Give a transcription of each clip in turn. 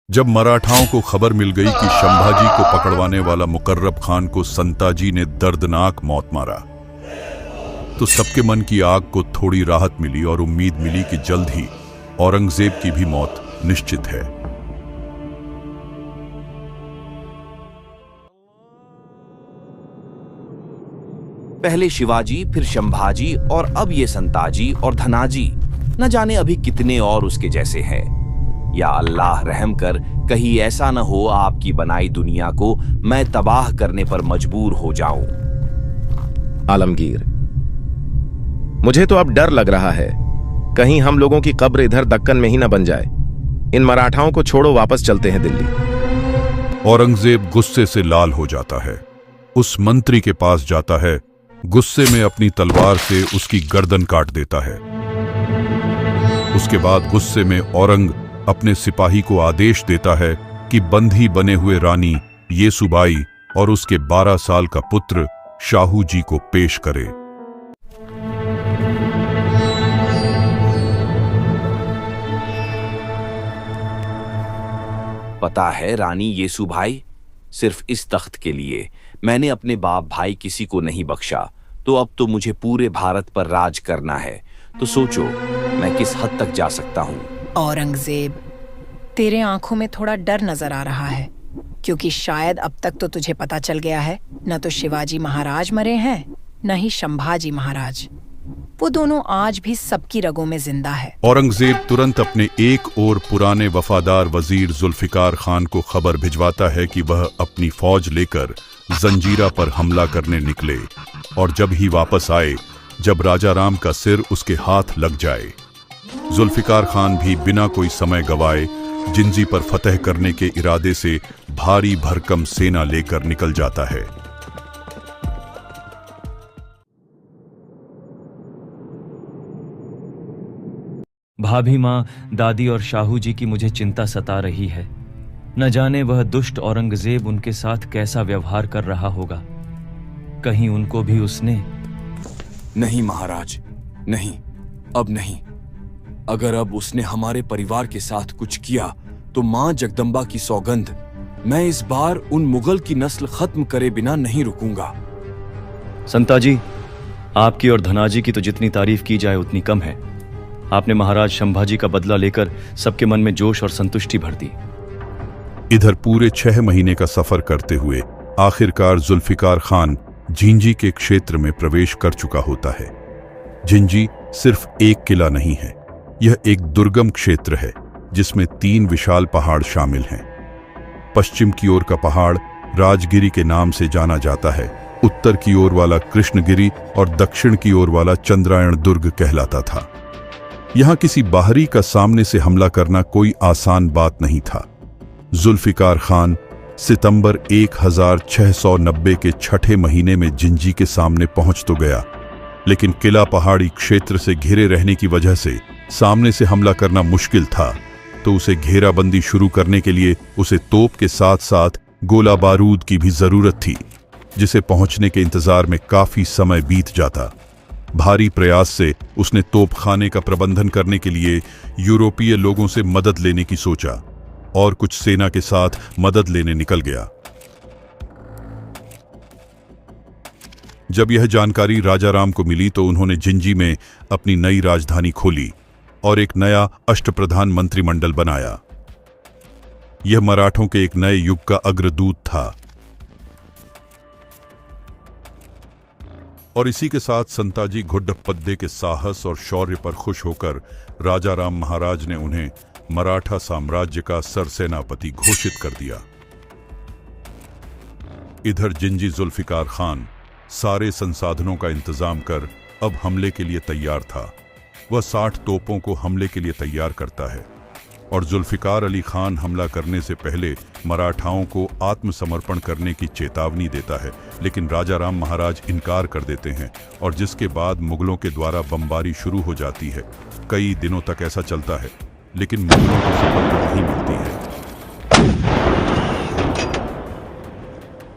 जब मराठाओं को खबर मिल गई कि संभाजी को पकड़वाने वाला मुकर्रब खान को संताजी ने दर्दनाक मौत मारा, तो सबके मन की आग को थोड़ी राहत मिली और उम्मीद मिली कि जल्द ही औरंगजेब की भी मौत निश्चित है। पहले शिवाजी, फिर संभाजी और अब ये संताजी और धनाजी, न जाने अभी कितने और उसके जैसे हैं। या अल्लाह रहम कर कहीं ऐसा न हो आपकी बनाई दुनिया को मैं तबाह करने पर मजबूर हो जाऊं। आलमगीर, मुझे तो अब डर लग रहा है कहीं हम लोगों की कब्र इधर दक्कन में ही न बन जाए। इन मराठाओं को छोड़ो, वापस चलते हैं दिल्ली। औरंगजेब गुस्से से लाल हो जाता है। उस मंत्री के पास जाता है, गुस्से में अपनी तलवार से उसकी गर्दन काट देता है। उसके बाद गुस्से में औरंग अपने सिपाही को आदेश देता है कि बंधी बने हुए रानी येसुबाई और उसके 12 साल का पुत्र शाहू जी को पेश करे। पता है रानी येसुबाई, सिर्फ इस तख्त के लिए मैंने अपने बाप भाई किसी को नहीं बख्शा, तो अब तो मुझे पूरे भारत पर राज करना है। तो सोचो मैं किस हद तक जा सकता हूँ। औरंगजेब, तेरे आंखों में थोड़ा डर नजर आ रहा है, क्योंकि शायद अब तक तो तुझे पता चल गया है न तो शिवाजी महाराज मरे हैं न ही संभाजी महाराज। वो दोनों आज भी सबकी रगों में जिंदा है। औरंगजेब तुरंत अपने एक और पुराने वफादार वजीर जुल्फिकार खान को खबर भिजवाता है कि वह अपनी फौज लेकर जंजीरा पर हमला करने निकले, और जब ही वापस आए जब राजा राम का सिर उसके हाथ लग जाए। जुल्फिकार खान भी बिना कोई समय गवाए जिंजी पर फतह करने के इरादे से भारी भरकम सेना लेकर निकल जाता है। भाभी माँ, दादी और शाहू जी की मुझे चिंता सता रही है। न जाने वह दुष्ट औरंगजेब उनके साथ कैसा व्यवहार कर रहा होगा। कहीं उनको भी उसने... नहीं महाराज, नहीं, अब नहीं। अगर अब उसने हमारे परिवार के साथ कुछ किया तो मां जगदम्बा की सौगंध, मैं इस बार उन मुगल की नस्ल खत्म करे बिना नहीं रुकूंगा। संताजी, आपकी और धनाजी की तो जितनी तारीफ की जाए उतनी कम है। आपने महाराज संभाजी का बदला लेकर सबके मन में जोश और संतुष्टि भर दी। इधर पूरे 6 महीने का सफर करते हुए आखिरकार जुल्फिकार खान झिंझी के क्षेत्र में प्रवेश कर चुका होता है। झिंझी सिर्फ एक किला नहीं है, यह एक दुर्गम क्षेत्र है जिसमें 3 विशाल पहाड़ शामिल हैं। पश्चिम की ओर का पहाड़ राजगिरी के नाम से जाना जाता है, उत्तर की ओर वाला कृष्णगिरी और दक्षिण की ओर वाला चंद्रायण दुर्ग कहलाता था। यहां किसी बाहरी का सामने से हमला करना कोई आसान बात नहीं था। जुल्फिकार खान सितंबर 1690 के 6ठे महीने में झिंझी के सामने पहुंच तो गया, लेकिन किला पहाड़ी क्षेत्र से घिरे रहने की वजह से सामने से हमला करना मुश्किल था। तो उसे घेराबंदी शुरू करने के लिए उसे तोप के साथ साथ गोला बारूद की भी जरूरत थी, जिसे पहुंचने के इंतजार में काफी समय बीत जाता। भारी प्रयास से उसने तोपखाने का प्रबंधन करने के लिए यूरोपीय लोगों से मदद लेने की सोचा और कुछ सेना के साथ मदद लेने निकल गया। जब यह जानकारी राजा राम को मिली तो उन्होंने झिंझी में अपनी नई राजधानी खोली और एक नया अष्टप्रधान मंत्रिमंडल बनाया। यह मराठों के एक नए युग का अग्रदूत था। और इसी के साथ संताजी घुड्डप्पद्दे के साहस और शौर्य पर खुश होकर राजा राम महाराज ने उन्हें मराठा साम्राज्य का सरसेनापति घोषित कर दिया। इधर झिंझी जुल्फिकार खान सारे संसाधनों का इंतजाम कर अब हमले के लिए तैयार था। वह 60 तोपों को हमले के लिए तैयार करता है और जुल्फिकार अली खान हमला करने से पहले मराठाओं को आत्मसमर्पण करने की चेतावनी देता है, लेकिन राजा राम महाराज इनकार कर देते हैं और जिसके बाद मुगलों के द्वारा बमबारी शुरू हो जाती है। कई दिनों तक ऐसा चलता है, लेकिन मुगलों को सफलता नहीं मिलती है।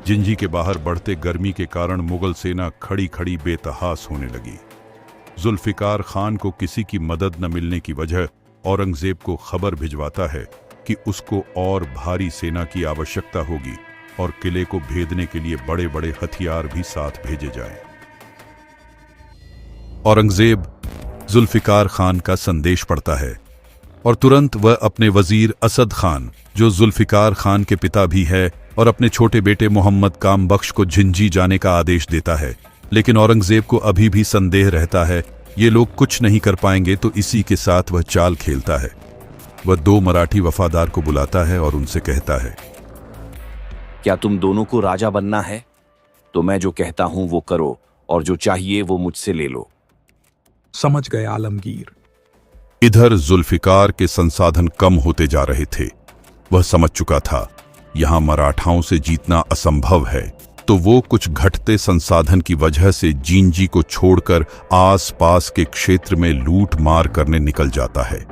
झिंझी के बाहर बढ़ते गर्मी के कारण मुगल सेना खड़ी खड़ी बेतहास होने लगी। जुल्फिकार खान को किसी की मदद न मिलने की वजह औरंगजेब को खबर भिजवाता है कि उसको और भारी सेना की आवश्यकता होगी और किले को भेदने के लिए बड़े बड़े हथियार भी साथ भेजे जाएं। औरंगजेब जुल्फिकार खान का संदेश पढ़ता है और तुरंत वह अपने वजीर असद खान, जो जुल्फिकार खान के पिता भी है, और अपने छोटे बेटे मोहम्मद काम बख्श को झिंझी जाने का आदेश देता है। लेकिन औरंगजेब को अभी भी संदेह रहता है, ये लोग कुछ नहीं कर पाएंगे, तो इसी के साथ वह चाल खेलता है। वह 2 मराठी वफादार को बुलाता है और उनसे कहता है, क्या तुम दोनों को राजा बनना है? तो मैं जो कहता हूं वो करो, और जो चाहिए वो मुझसे ले लो। समझ गए आलमगीर। इधर जुल्फिकार के संसाधन कम होते जा रहे थे। वह समझ चुका था यहां मराठाओं से जीतना असंभव है, तो वो कुछ घटते संसाधन की वजह से जींजी को छोड़कर आसपास के क्षेत्र में लूट मार करने निकल जाता है।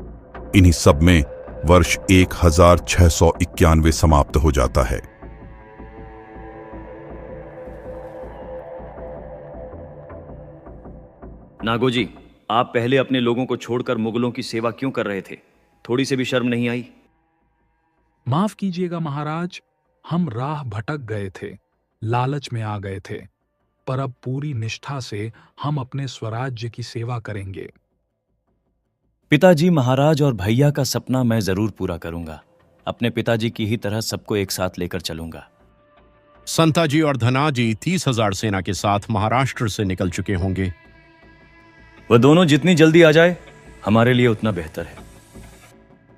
इन्हीं सब में वर्ष 1691 समाप्त हो जाता है। नागोजी, आप पहले अपने लोगों को छोड़कर मुगलों की सेवा क्यों कर रहे थे? थोड़ी सी भी शर्म नहीं आई? माफ कीजिएगा महाराज, हम राह भटक गए थे, लालच में आ गए थे, पर अब पूरी निष्ठा से हम अपने स्वराज्य की सेवा करेंगे। पिताजी, महाराज और भैया का सपना मैं जरूर पूरा करूंगा। अपने पिताजी की ही तरह सबको एक साथ लेकर चलूंगा। संताजी और धनाजी 30,000 सेना के साथ महाराष्ट्र से निकल चुके होंगे। वह दोनों जितनी जल्दी आ जाए हमारे लिए उतना बेहतर है।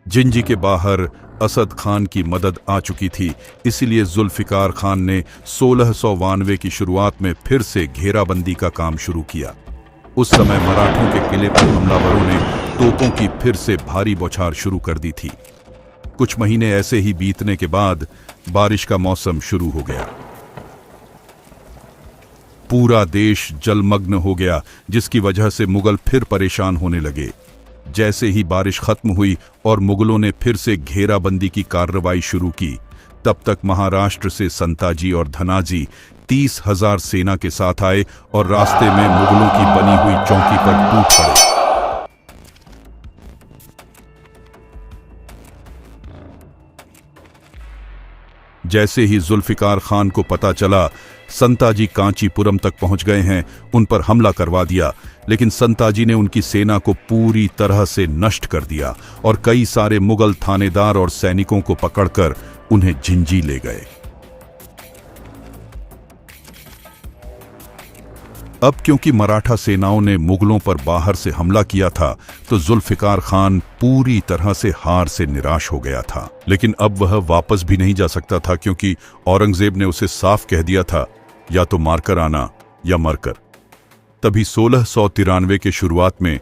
जिंजी के बाहर असद खान की मदद आ चुकी थी, इसलिए जुल्फिकार खान ने 1692 की शुरुआत में फिर से घेराबंदी का काम शुरू किया। उस समय मराठों के किले पर हमलावरों ने तोपों की फिर से भारी बौछार शुरू कर दी थी। कुछ महीने ऐसे ही बीतने के बाद बारिश का मौसम शुरू हो गया। पूरा देश जलमग्न हो गया, जिसकी वजह से मुगल फिर परेशान होने लगे। जैसे ही बारिश खत्म हुई और मुगलों ने फिर से घेराबंदी की कार्रवाई शुरू की, तब तक महाराष्ट्र से संताजी और धनाजी 30,000 सेना के साथ आए और रास्ते में मुगलों की बनी हुई चौकी पर टूट पड़े। जैसे ही जुल्फिकार खान को पता चला संताजी कांचीपुरम तक पहुंच गए हैं, उन पर हमला करवा दिया। लेकिन संताजी ने उनकी सेना को पूरी तरह से नष्ट कर दिया और कई सारे मुगल थानेदार और सैनिकों को पकड़कर उन्हें झिंझी ले गए। अब क्योंकि मराठा सेनाओं ने मुगलों पर बाहर से हमला किया था, तो जुल्फिकार खान पूरी तरह से हार से निराश हो गया था। लेकिन अब वह वापस भी नहीं जा सकता था, क्योंकि औरंगजेब ने उसे साफ कह दिया था, या तो मारकर आना या मरकर। तभी 1693 के शुरुआत में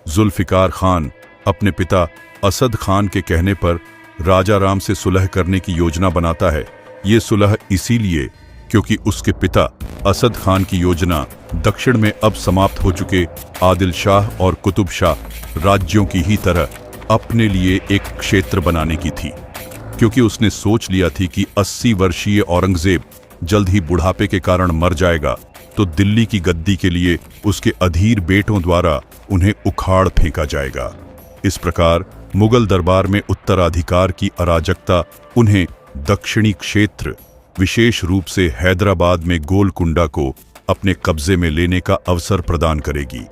जुल्फिकार खान अपने पिता असद खान के कहने पर राजा राम से सुलह करने की योजना बनाता है। ये सुलह इसीलिए क्योंकि उसके पिता असद खान की योजना दक्षिण में अब समाप्त हो चुके आदिल शाह और कुतुब शाह राज्यों की ही तरह अपने लिए एक क्षेत्र बनाने की थी। क्योंकि उसने सोच लिया थी कि 80 वर्षीय औरंगजेब जल्द ही बुढ़ापे के कारण मर जाएगा, तो दिल्ली की गद्दी के लिए उसके अधीर बेटों द्वारा उन्हें उखाड़ फेंका जाएगा। इस प्रकार मुगल दरबार में उत्तराधिकार की अराजकता उन्हें दक्षिणी क्षेत्र, विशेष रूप से हैदराबाद में गोलकुंडा को अपने कब्जे में लेने का अवसर प्रदान करेगी।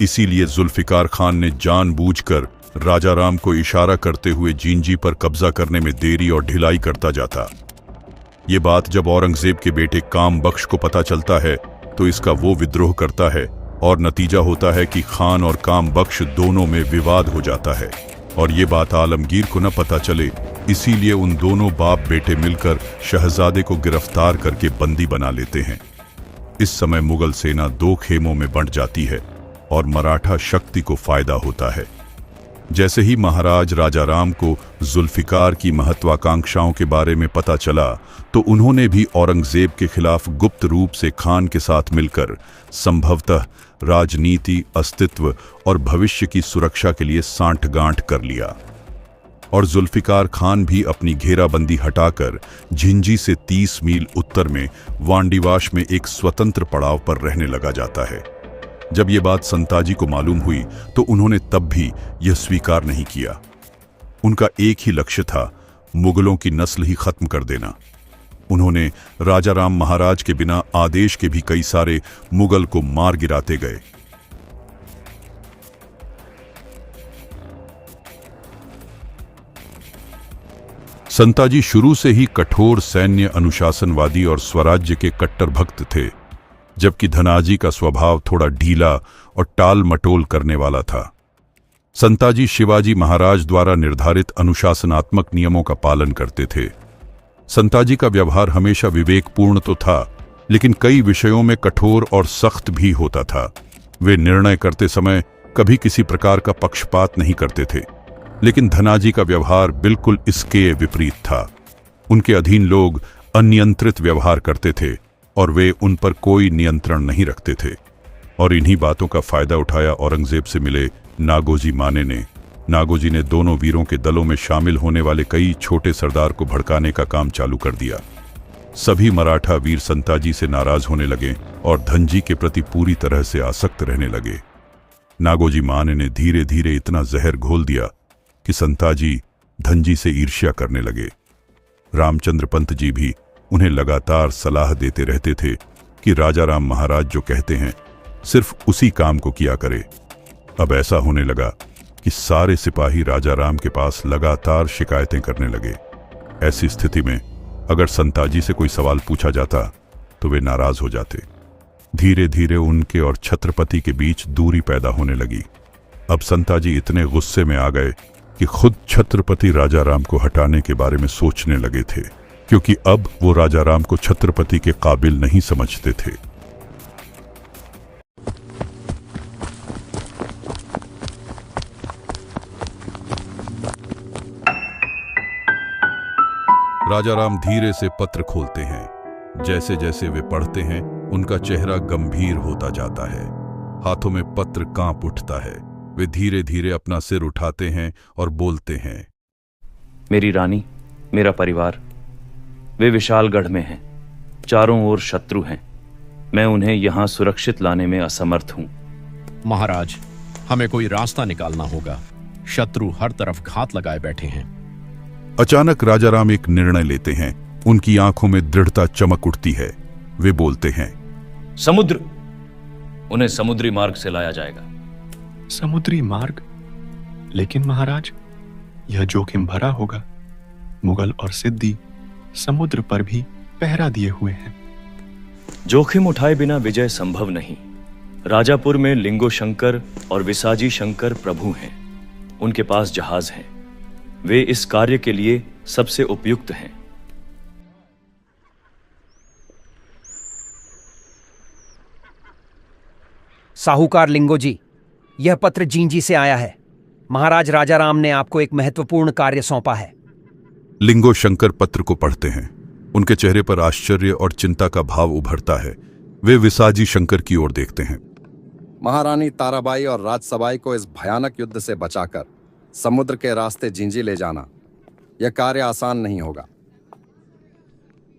इसीलिए जुल्फिकार खान ने जानबूझकर राजा राम को इशारा करते हुए जींजी पर कब्जा करने में देरी और ढिलाई करता जाता। ये बात जब औरंगजेब के बेटे काम बख्श को पता चलता है, तो इसका वो विद्रोह करता है और नतीजा होता है कि खान और काम बख्श दोनों में विवाद हो जाता है। और ये बात आलमगीर को न पता चले, इसीलिए उन दोनों बाप बेटे मिलकर शहजादे को गिरफ्तार करके बंदी बना लेते हैं। इस समय मुगल सेना 2 खेमों में बंट जाती है और मराठा शक्ति को फायदा होता है। जैसे ही महाराज राजा राम को जुल्फिकार की महत्वाकांक्षाओं के बारे में पता चला, तो उन्होंने भी औरंगजेब के खिलाफ गुप्त रूप से खान के साथ मिलकर संभवतः राजनीति, अस्तित्व और भविष्य की सुरक्षा के लिए सांठगांठ कर लिया। और जुल्फिकार खान भी अपनी घेराबंदी हटाकर झिंझी से 30 मील उत्तर में वांडीवाश में एक स्वतंत्र पड़ाव पर रहने लगा जाता है। जब ये बात संताजी को मालूम हुई, तो उन्होंने तब भी यह स्वीकार नहीं किया। उनका एक ही लक्ष्य था, मुगलों की नस्ल ही खत्म कर देना। उन्होंने राजा राम महाराज के बिना आदेश के भी कई सारे मुगल को मार गिराते गए। संताजी शुरू से ही कठोर सैन्य अनुशासनवादी और स्वराज्य के कट्टर भक्त थे, जबकि धनाजी का स्वभाव थोड़ा ढीला और टाल मटोल करने वाला था। संताजी शिवाजी महाराज द्वारा निर्धारित अनुशासनात्मक नियमों का पालन करते थे। संताजी का व्यवहार हमेशा विवेकपूर्ण तो था, लेकिन कई विषयों में कठोर और सख्त भी होता था। वे निर्णय करते समय कभी किसी प्रकार का पक्षपात नहीं करते थे, लेकिन धनाजी का व्यवहार बिल्कुल इसके विपरीत था। उनके अधीन लोग अनियंत्रित व्यवहार करते थे और वे उन पर कोई नियंत्रण नहीं रखते थे। और इन्हीं बातों का फायदा उठाया औरंगजेब से मिले नागोजी माने ने। नागोजी ने दोनों वीरों के दलों में शामिल होने वाले कई छोटे सरदार को भड़काने का काम चालू कर दिया। सभी मराठा वीर संताजी से नाराज होने लगे और धनजी के प्रति पूरी तरह से आसक्त रहने लगे। नागोजी माने ने धीरे धीरे इतना जहर घोल दिया कि संताजी धनजी से ईर्ष्या करने लगे। रामचंद्र पंत जी भी उन्हें लगातार सलाह देते रहते थे कि राजा राम महाराज जो कहते हैं सिर्फ उसी काम को किया करे। अब ऐसा होने लगा कि सारे सिपाही राजा राम के पास लगातार शिकायतें करने लगे। ऐसी स्थिति में अगर संताजी से कोई सवाल पूछा जाता तो वे नाराज हो जाते। धीरे धीरे उनके और छत्रपति के बीच दूरी पैदा होने लगी। अब संताजी इतने गुस्से में आ गए कि खुद छत्रपति राजा राम को हटाने के बारे में सोचने लगे थे, क्योंकि अब वो राजा राम को छत्रपति के काबिल नहीं समझते थे। राजा राम धीरे से पत्र खोलते हैं। जैसे जैसे वे पढ़ते हैं उनका चेहरा गंभीर होता जाता है। हाथों में पत्र कांप उठता है। वे धीरे धीरे अपना सिर उठाते हैं और बोलते हैं, मेरी रानी, मेरा परिवार, वे विशालगढ़ में हैं। चारों ओर शत्रु हैं। मैं उन्हें यहां सुरक्षित लाने में असमर्थ हूं। महाराज, हमें कोई रास्ता निकालना होगा। शत्रु हर तरफ घात लगाए बैठे हैं। अचानक राजा राम एक निर्णय लेते हैं। उनकी आंखों में दृढ़ता चमक उठती है। वे बोलते हैं, समुद्र, उन्हें समुद्री मार्ग से लाया जाएगा। समुद्री मार्ग? लेकिन महाराज, यह जोखिम भरा होगा। मुगल और सिद्दी समुद्र पर भी पहरा दिए हुए हैं। जोखिम उठाए बिना विजय संभव नहीं। राजापुर में लिंगो शंकर और विसाजी शंकर प्रभु हैं। उनके पास जहाज हैं। वे इस कार्य के लिए सबसे उपयुक्त हैं। साहूकार लिंगो जी, यह पत्र जींजी से आया है। महाराज राजा राम ने आपको एक महत्वपूर्ण कार्य सौंपा है। लिंगो शंकर पत्र को पढ़ते हैं। उनके चेहरे पर आश्चर्य और चिंता का भाव उभरता है। वे विसाजी शंकर की ओर देखते हैं। महारानी ताराबाई और राजसबाई को इस भयानक युद्ध से बचाकर समुद्र के रास्ते जींजी ले जाना, यह कार्य आसान नहीं होगा।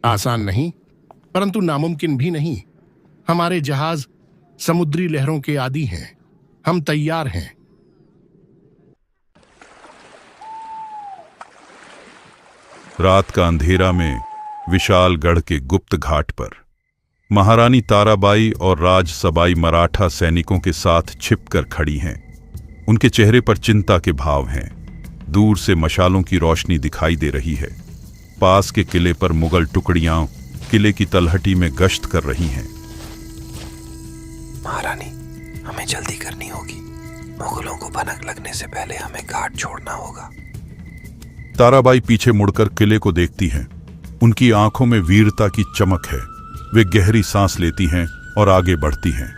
आसान नहीं, परंतु नामुमकिन भी नहीं। हमारे जहाज समुद्री लहरों के आदी हैं। हम तैयार हैं। रात का अंधेरा में विशालगढ़ के गुप्त घाट पर महारानी ताराबाई और राजसबाई मराठा सैनिकों के साथ छिपकर खड़ी हैं। उनके चेहरे पर चिंता के भाव हैं। दूर से मशालों की रोशनी दिखाई दे रही है। पास के किले पर मुगल टुकड़ियां किले की तलहटी में गश्त कर रही हैं। महारानी, हमें जल्दी करनी होगी। मुगलों को भनक लगने से पहले हमें घाट छोड़ना होगा। ताराबाई पीछे मुड़कर किले को देखती हैं। उनकी आंखों में वीरता की चमक है। वे गहरी सांस लेती हैं और आगे बढ़ती हैं।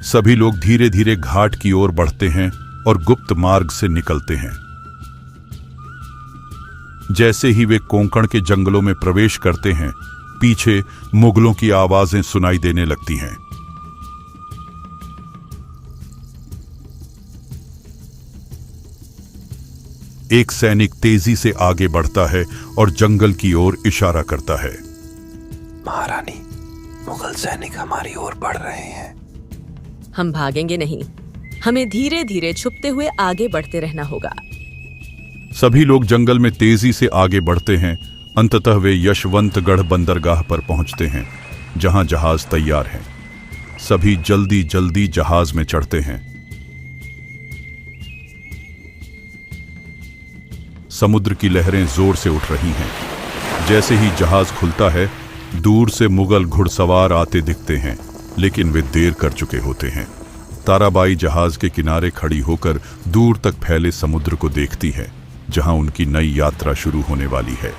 सभी लोग धीरे धीरे घाट की ओर बढ़ते हैं और गुप्त मार्ग से निकलते हैं। जैसे ही वे कोंकण के जंगलों में प्रवेश करते हैं, पीछे मुगलों की आवाजें सुनाई देने लगती हैं। एक सैनिक तेजी से आगे बढ़ता है और जंगल की ओर इशारा करता है। महारानी, मुगल सैनिक हमारी ओर बढ़ रहे हैं। हम भागेंगे नहीं। हमें धीरे धीरे छुपते हुए आगे बढ़ते रहना होगा। सभी लोग जंगल में तेजी से आगे बढ़ते हैं। अंततः वे यशवंतगढ़ बंदरगाह पर पहुंचते हैं, जहां जहाज तैयार है। सभी जल्दी जल्दी जहाज में चढ़ते हैं। समुद्र की लहरें जोर से उठ रही हैं। जैसे ही जहाज खुलता है, दूर से मुगल घुड़सवार आते दिखते हैं, लेकिन वे देर कर चुके होते हैं। ताराबाई जहाज के किनारे खड़ी होकर दूर तक फैले समुद्र को देखती है, जहां उनकी नई यात्रा शुरू होने वाली है।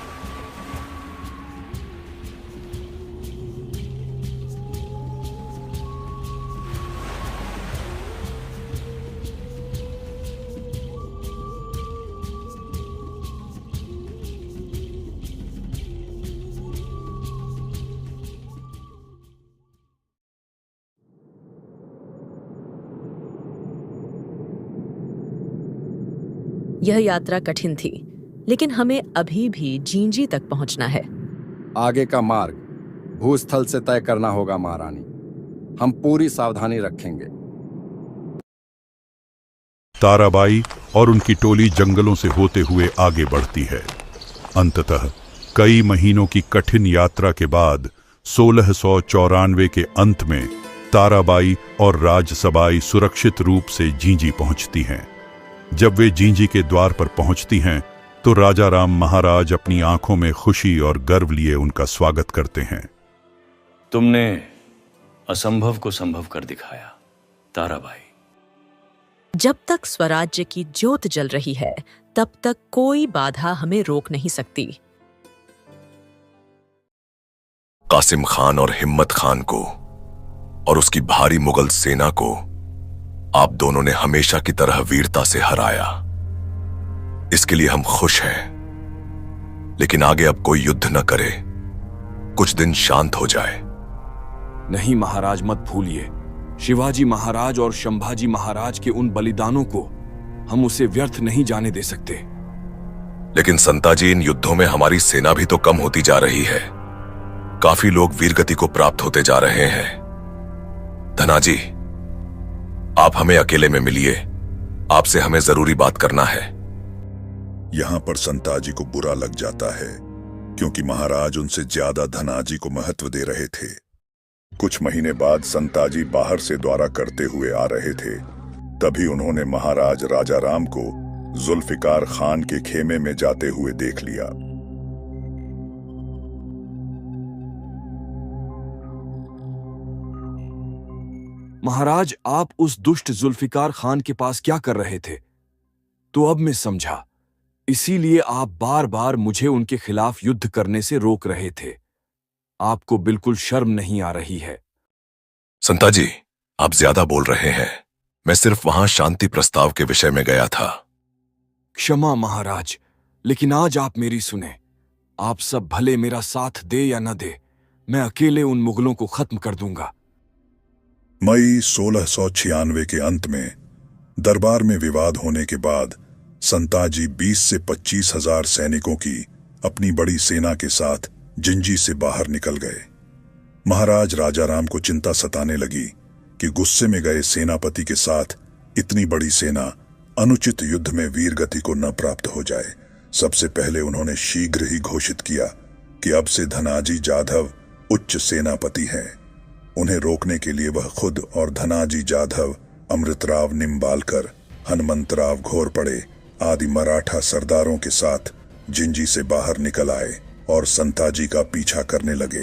यह यात्रा कठिन थी, लेकिन हमें अभी भी जींजी तक पहुंचना है। आगे का मार्ग भूस्थल से तय करना होगा महारानी। हम पूरी सावधानी रखेंगे। ताराबाई और उनकी टोली जंगलों से होते हुए आगे बढ़ती है। अंततः कई महीनों की कठिन यात्रा के बाद 1694 के अंत में ताराबाई और राजसबाई सुरक्षित रूप से जींजी पहुंचती हैं। जब वे जींजी के द्वार पर पहुंचती हैं, तो राजा राम महाराज अपनी आंखों में खुशी और गर्व लिए उनका स्वागत करते हैं। तुमने असंभव को संभव कर दिखाया, ताराबाई। जब तक स्वराज्य की ज्योत जल रही है, तब तक कोई बाधा हमें रोक नहीं सकती। कासिम खान और हिम्मत खान को और उसकी भारी मुगल सेना को आप दोनों ने हमेशा की तरह वीरता से हराया। इसके लिए हम खुश हैं, लेकिन आगे अब कोई युद्ध न करे, कुछ दिन शांत हो जाए। नहीं महाराज, मत भूलिए, शिवाजी महाराज और शंभाजी महाराज के उन बलिदानों को हम उसे व्यर्थ नहीं जाने दे सकते। लेकिन संताजी, इन युद्धों में हमारी सेना भी तो कम होती जा रही है। काफी लोग वीरगति को प्राप्त होते जा रहे हैं। धनाजी, आप हमें अकेले में मिलिए, आपसे हमें जरूरी बात करना है। यहां पर संताजी को बुरा लग जाता है, क्योंकि महाराज उनसे ज्यादा धनाजी को महत्व दे रहे थे। कुछ महीने बाद संताजी बाहर से दौरा करते हुए आ रहे थे। तभी उन्होंने महाराज राजा राम को जुल्फिकार खान के खेमे में जाते हुए देख लिया। महाराज, आप उस दुष्ट जुल्फिकार खान के पास क्या कर रहे थे? तो अब मैं समझा, इसीलिए आप बार बार मुझे उनके खिलाफ युद्ध करने से रोक रहे थे। आपको बिल्कुल शर्म नहीं आ रही है? संताजी, आप ज्यादा बोल रहे हैं। मैं सिर्फ वहां शांति प्रस्ताव के विषय में गया था। क्षमा महाराज, लेकिन आज आप मेरी सुने। आप सब भले मेरा साथ दे या न दे, मैं अकेले उन मुगलों को खत्म कर दूंगा। मई 1696 के अंत में दरबार में विवाद होने के बाद संताजी 20 से 25 हजार सैनिकों की अपनी बड़ी सेना के साथ जिंजी से बाहर निकल गए। महाराज राजाराम को चिंता सताने लगी कि गुस्से में गए सेनापति के साथ इतनी बड़ी सेना अनुचित युद्ध में वीरगति को न प्राप्त हो जाए। सबसे पहले उन्होंने शीघ्र ही घोषित किया कि अब से धनाजी जाधव उच्च सेनापति हैं। उन्हें रोकने के लिए वह खुद और धनाजी जाधव, अमृतराव निम्बालकर, हनुमंतराव घोरपड़े आदि मराठा सरदारों के साथ जिंजी से बाहर निकल आए और संताजी का पीछा करने लगे।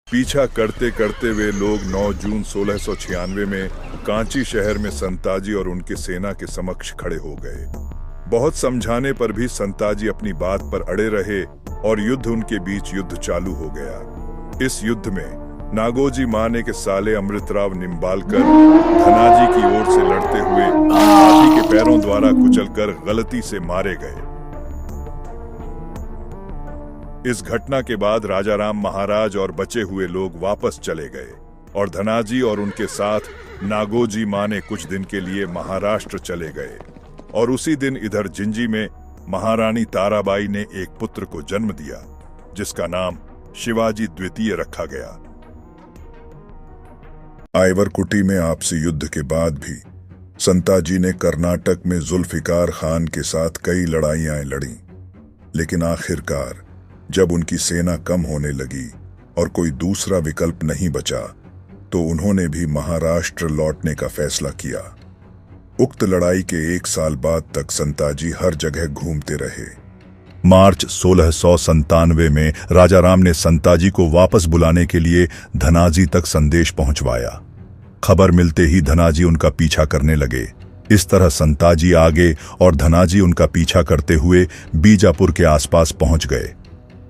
पीछा करते करते वे लोग 9 जून 1696 में कांची शहर में संताजी और उनके सेना के समक्ष खड़े हो गए। बहुत समझाने पर भी संताजी अपनी बात पर अड़े रहे और युद्ध उनके बीच युद्ध चालू हो गया। इस युद्ध में नागोजी माने के साले अमृतराव निम्बालकर धनाजी की ओर से लड़ते हुए हाथी के पैरों द्वारा कुचलकर गलती से मारे गए। इस घटना के बाद राजाराम महाराज और बचे हुए लोग वापस चले गए और धनाजी और उनके साथ नागोजी माने कुछ दिन के लिए महाराष्ट्र चले गए। और उसी दिन इधर जिंजी में महारानी ताराबाई ने एक पुत्र को जन्म दिया, जिसका नाम शिवाजी द्वितीय रखा गया। आइवरकुटी में आपसी युद्ध के बाद भी संताजी ने कर्नाटक में जुल्फिकार खान के साथ कई लड़ाइयां लड़ी, लेकिन आखिरकार जब उनकी सेना कम होने लगी और कोई दूसरा विकल्प नहीं बचा, तो उन्होंने भी महाराष्ट्र लौटने का फैसला किया। उक्त लड़ाई के 1 साल बाद तक संताजी हर जगह घूमते रहे। मार्च 1697 में राजाराम ने संताजी को वापस बुलाने के लिए धनाजी तक संदेश पहुंचवाया। खबर मिलते ही धनाजी उनका पीछा करने लगे। इस तरह संताजी आगे और धनाजी उनका पीछा करते हुए बीजापुर के आसपास पहुंच गए।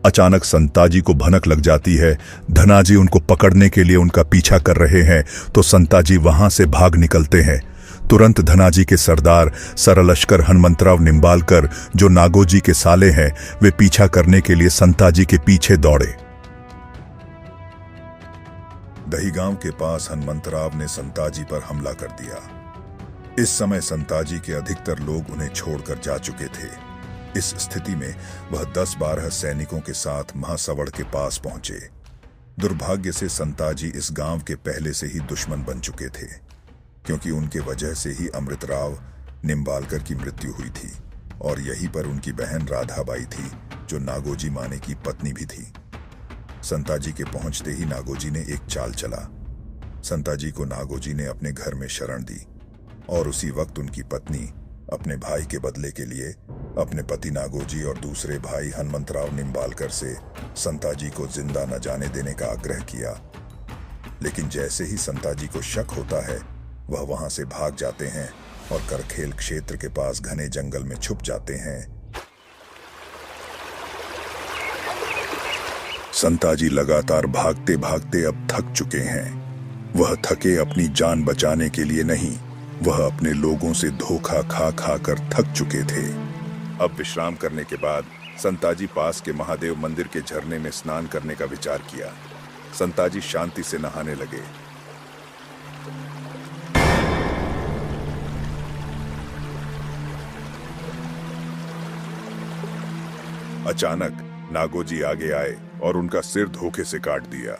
अचानक संताजी को भनक लग जाती है, धनाजी उनको पकड़ने के लिए उनका पीछा कर रहे हैं, तो संताजी वहां से भाग निकलते हैं। तुरंत धनाजी के सरदार सरलश्कर हनुमंतराव निंबालकर, जो नागोजी के साले हैं, वे पीछा करने के लिए संताजी के पीछे दौड़े। दहीगांव के पास हनुमंतराव ने संताजी पर हमला कर दिया। इस समय संताजी के अधिकतर लोग उन्हें छोड़कर जा चुके थे। इस स्थिति में वह 10-12 सैनिकों के साथ महासवड़ के पास पहुंचे। दुर्भाग्य से संताजी इस गांव के पहले से ही दुश्मन बन चुके थे, क्योंकि उनके वजह से ही अमृतराव निंबालकर की मृत्यु हुई थी और यहीं पर उनकी बहन राधाबाई थी, जो नागोजी माने की पत्नी भी थी। संताजी के पहुंचते ही नागोजी ने एक चाल चला। संताजी को नागोजी ने अपने घर में शरण दी और उसी वक्त उनकी पत्नी अपने भाई के बदले के लिए अपने पति नागोजी और दूसरे भाई हनुमंतराव निंबालकर से संताजी को जिंदा न जाने देने का आग्रह किया। लेकिन जैसे ही संताजी को शक होता है, वह वहां से भाग जाते हैं और करखेल क्षेत्र के पास घने जंगल में छुप जाते हैं। संताजी लगातार भागते भागते अब थक चुके हैं। वह थके अपनी जान बचाने के लिए नहीं, वह अपने लोगों से धोखा खा खा कर थक चुके थे। अब विश्राम करने के बाद संताजी पास के महादेव मंदिर के झरने में स्नान करने का विचार किया। संताजी शांति से नहाने लगे। अचानक नागोजी आगे आए और उनका सिर धोखे से काट दिया।